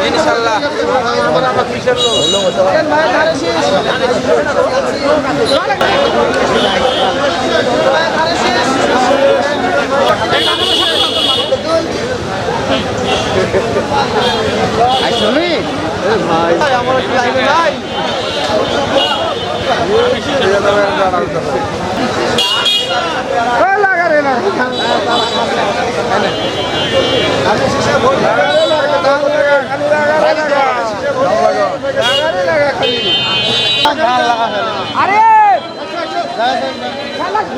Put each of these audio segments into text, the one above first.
ইনশাআল্লাহ ভাই আমার লাইনে নাই লাগা রে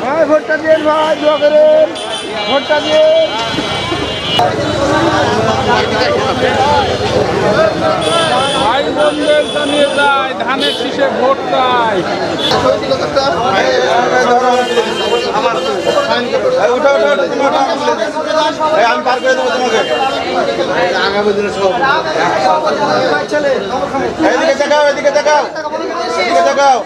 ভাই ভোটটা দিয়ে ভাই দোয়া করেন ভোটটা দিয়ে ভাই বোনদের জানিয়ে যায় ধানের শীষে ভোট চাই আমি পার করে দেবো তোমাকে আগামী দিনে সব এদিকে দেখাও এদিকে দেখাও এদিকে দেখাও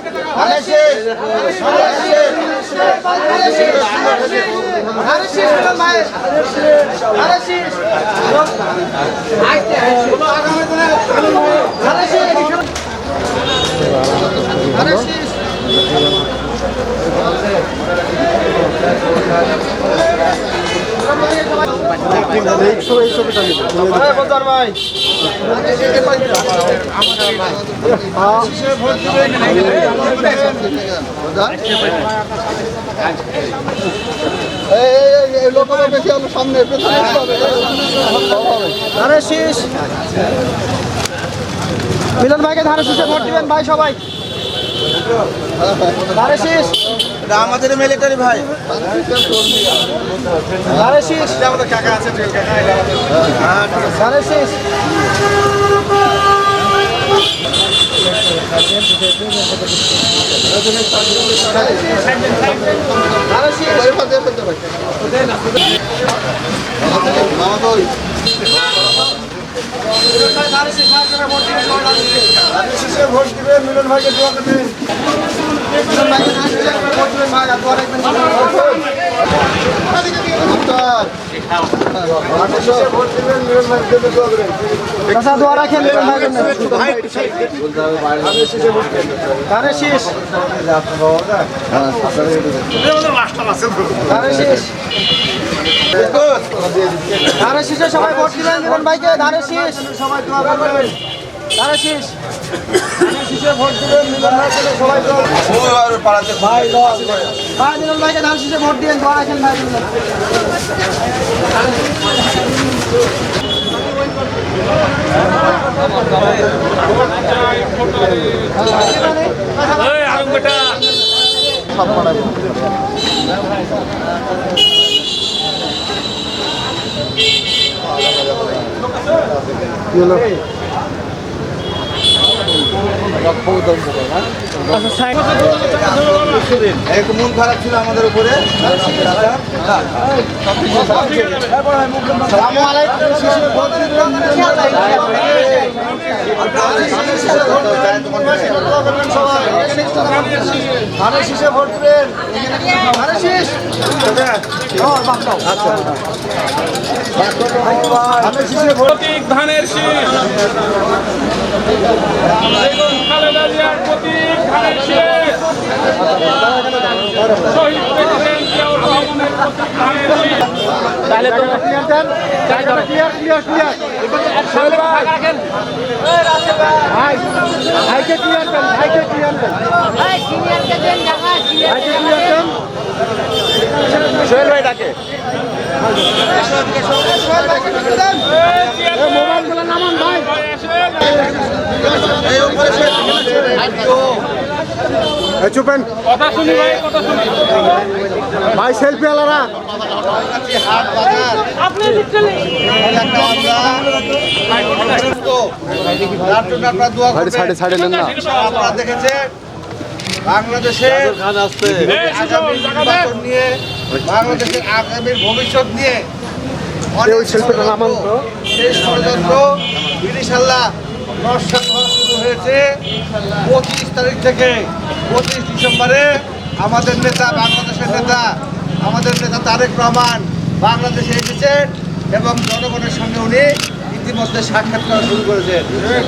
সামনে মিলন ভাইকে ধানের শীষে ভোট দিবেন ভাই সবাই ধানের শীষ আমাদের মিলিটারি ভাই ধানের শীষ আমাদের কাকা আছে ধানের শীষ ভোট দিবেন মিলন ভাইকে দোয়া করবেন দোয়া রাখেন ধানের শীষে সবাই ভোট দিবেন মিলন ভাইকে ধানের শীষ সবাই দোয়া করবেন ধানের শীষ ভোট দিবেন মিলন ভাইকে সবাই ভাই ভাই মিলন ভাইকে ধানের শীষে ভোট দিবেন দোয়া রাখেন ভাই মন খারাপ ছিল আমাদের উপরে ধানের শীষে ভোট দিবেন ধানের শীষ ধানের শীষ খালেদা জিয়ার প্রতীক ধানের শীষ শহীদ প্রেসিডেন্ট জিয়াউর রহমানের প্রতীক ধানের শীষ তাহলে তো ক্লিয়ার দেন ক্লিয়ার ক্লিয়ার ক্লিয়ার ভাই ভাইকে ক্লিয়ার দেন ভাইকে ক্লিয়ার দেন ভাই ক্লিয়ার দেন ভাইকে ক্লিয়ার দেন সোহেল ভাই ডাকে মোবাইলগুলো নামান ভাই চুপেন কথা শুনি ভাই কথা শুনি ভাই সেলফি আলারা আপনি আপনারা দেখেছেন বাংলাদেশের নিয়ে বাংলাদেশের আগামীর ভবিষ্যৎ নিয়ে সেই ষড়যন্ত্র ইনশাআল্লাহ নস্যাৎ হওয়া শুরু হয়েছে 25 তারিখ থেকে 25 ডিসেম্বরে আমাদের নেতা, বাংলাদেশের নেতা, আমাদের নেতা তারেক রহমান বাংলাদেশে এসেছেন এবং জনগণের সঙ্গে উনি ইতিমধ্যে সাক্ষাৎ করা শুরু করেছেন।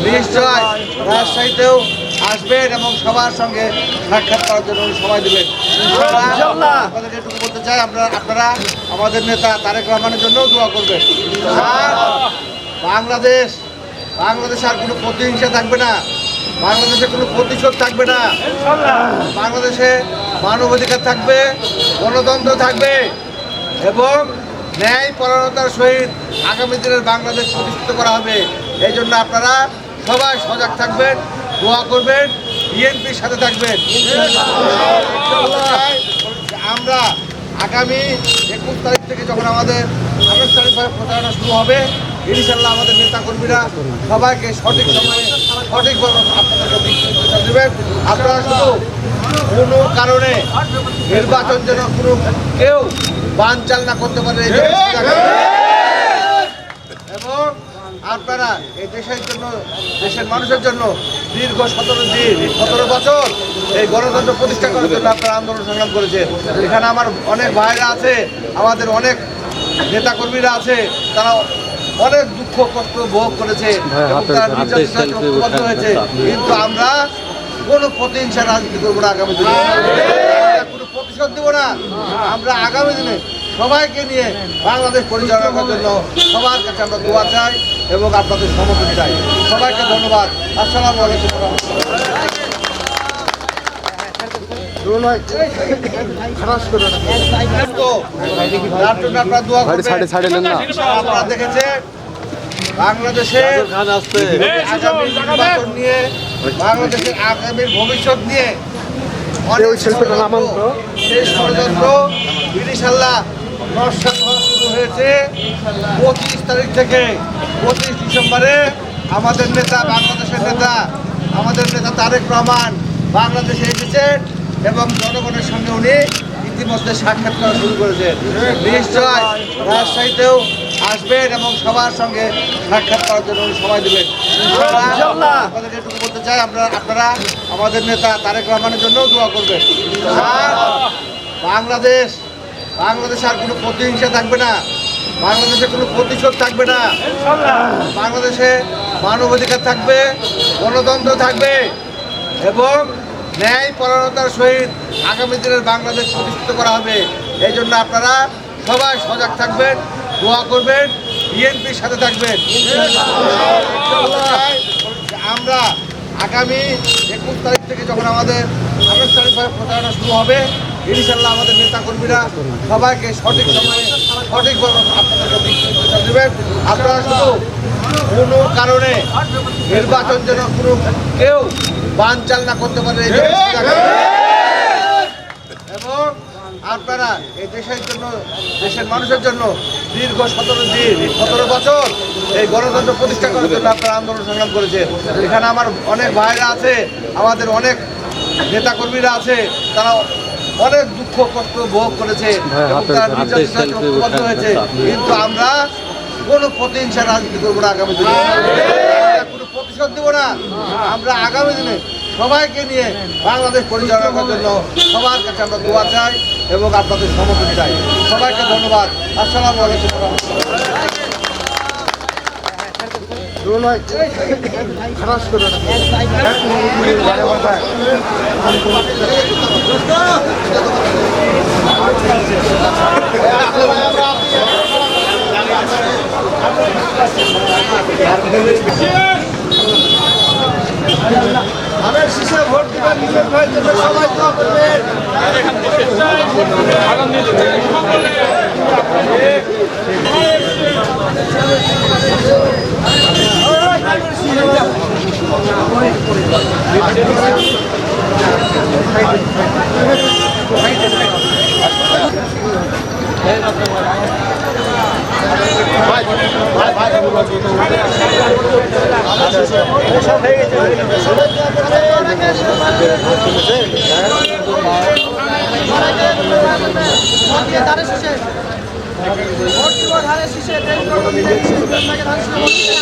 নিশ্চয় রাজশাহীতেও আসবেন এবং সবার সঙ্গে সাক্ষাৎ করার জন্য উনি সময় দেবেন। আপনাদের এটুকু বলতে চাই, আপনারা আমাদের নেতা তারেক রহমানের জন্য দোয়া করবেন। আর বাংলাদেশে আর কোনো প্রতিহিংসা থাকবে না, বাংলাদেশে কোনো প্রতিশোধ থাকবে না, বাংলাদেশে মানবাধিকার থাকবে, গণতন্ত্র থাকবে এবং ন্যায় পরায়ণতার সহিত আগামী দিনের বাংলাদেশ প্রতিষ্ঠিত করা হবে। এই জন্য আপনারা সবাই সজাগ থাকবেন, দোয়া করবেন, বিএনপির সাথে থাকবেন। আমরা আগামী 21 তারিখ থেকে যখন আমাদের আনুষ্ঠানিকভাবে প্রচারণা শুরু হবে, ইনশাল্লাহ আমাদের নেতাকর্মীরা সবাইকে সঠিক সময়ে সঠিকভাবে আপনাদেরকে নির্দেশনা দেবেন। আপনারা শুধু কোনো কারণে নির্বাচন যেন কোনো কেউ বানচাল না করতে পারে এবং আপনারা এই দেশের জন্য, দেশের মানুষের জন্য দীর্ঘ 17 বছর এই গণতন্ত্র প্রতিষ্ঠা করার জন্য আপনারা আন্দোলন সংগ্রাম করেছেন। এখানে আমার অনেক ভাইরা আছে, আমাদের অনেক নেতাকর্মীরা আছে, তারা অনেক দুঃখ কষ্ট ভোগ করেছে এবং তারা নির্যাতিত হয়েছে, কিন্তু আমরা কোনো প্রতিহিংসা রাজনীতি করবো না, আগামী দিনে কোনো প্রতিশোধ দেবো না। আমরা আগামী দিনে সবাইকে নিয়ে বাংলাদেশ পরিচালনা করার জন্য সবার কাছে আমরা দোয়া চাই এবং আপনাদের সমর্থন চাই। সবাইকে ধন্যবাদ। আসসালামু আলাইকুম। আপনারা দেখেছেন বাংলাদেশে আগামী নির্বাচন নিয়ে, বাংলাদেশের আগামীর ভবিষ্যৎ নিয়ে সেই ষড়যন্ত্র ইনশাল্লাহ নস্যাৎ হওয়া শুরু হয়েছে 25 তারিখ থেকে 25 ডিসেম্বরে আমাদের নেতা, বাংলাদেশের নেতা, আমাদের নেতা তারেক রহমান বাংলাদেশে এসেছেন এবং জনগণের সঙ্গে উনি ইতিমধ্যে সাক্ষাৎ করা শুরু করেছেন। নিশ্চয় রাজশাহীতেও আসবেন এবং সবার সঙ্গে সাক্ষাৎ করার জন্য উনি সময় দেবেন। আপনাদের এটুকু বলতে চাই, আপনারা আমাদের নেতা তারেক রহমানের জন্য দোয়া করবেন। আর বাংলাদেশে আর কোনো প্রতিহিংসা থাকবে না, বাংলাদেশে কোনো প্রতিশোধ থাকবে না, বাংলাদেশে মানবাধিকার থাকবে, গণতন্ত্র থাকবে এবং ন্যায় পরায়ণতার সহিত আগামী দিনের বাংলাদেশ প্রতিষ্ঠিত করা হবে। এই জন্য আপনারা সবাই সজাগ থাকবেন, দোয়া করবেন, বিএনপির সাথে থাকবেন। আমরা আগামী 21 তারিখ থেকে যখন আমাদের আনুষ্ঠানিকভাবে প্রচারণা শুরু হবে, ইনশাল্লাহ আমাদের নেতাকর্মীরা সবাইকে সঠিক সময়ে সঠিকভাবে আপনাদেরকে নির্দেশনা দেবেন। আপনারা শুধু কোনো কারণে নির্বাচন যেন কোনো কেউ বানচাল না করতে পারে এবং আপনারা এই দেশের জন্য, দেশের মানুষের জন্য দীর্ঘ 17 বছর এই গণতন্ত্র প্রতিষ্ঠা করার জন্য আপনারা আন্দোলন সংগ্রাম করেছেন। এখানে আমার অনেক ভাইরা আছে, আমাদের অনেক নেতাকর্মীরা আছে, তারা অনেক দুঃখ কষ্ট ভোগ করেছে এবং তারা নির্যাতিত হয়েছে, কিন্তু আমরা কোনো প্রতিহিংসা রাজনীতি করবো না, আগামী দিনে কোনো প্রতিশোধ দেবো না। আমরা আগামী দিনে সবাইকে নিয়ে বাংলাদেশ পরিচালনা করার জন্য সবার কাছে আমরা দোয়া চাই এবং আপনাদের সমর্থন চাই। সবাইকে ধন্যবাদ। আসসালামু আলাইকুম। ধানের শীষে ভোট দিবেন, নিজের ভাইয়ের জন্য সবাই দোয়া করবেন। ভোট দিব ধানের শীষে, দেশ ধর্ম নির্বিশেষে আপনাকে ধানের শীষে ভোট দিতে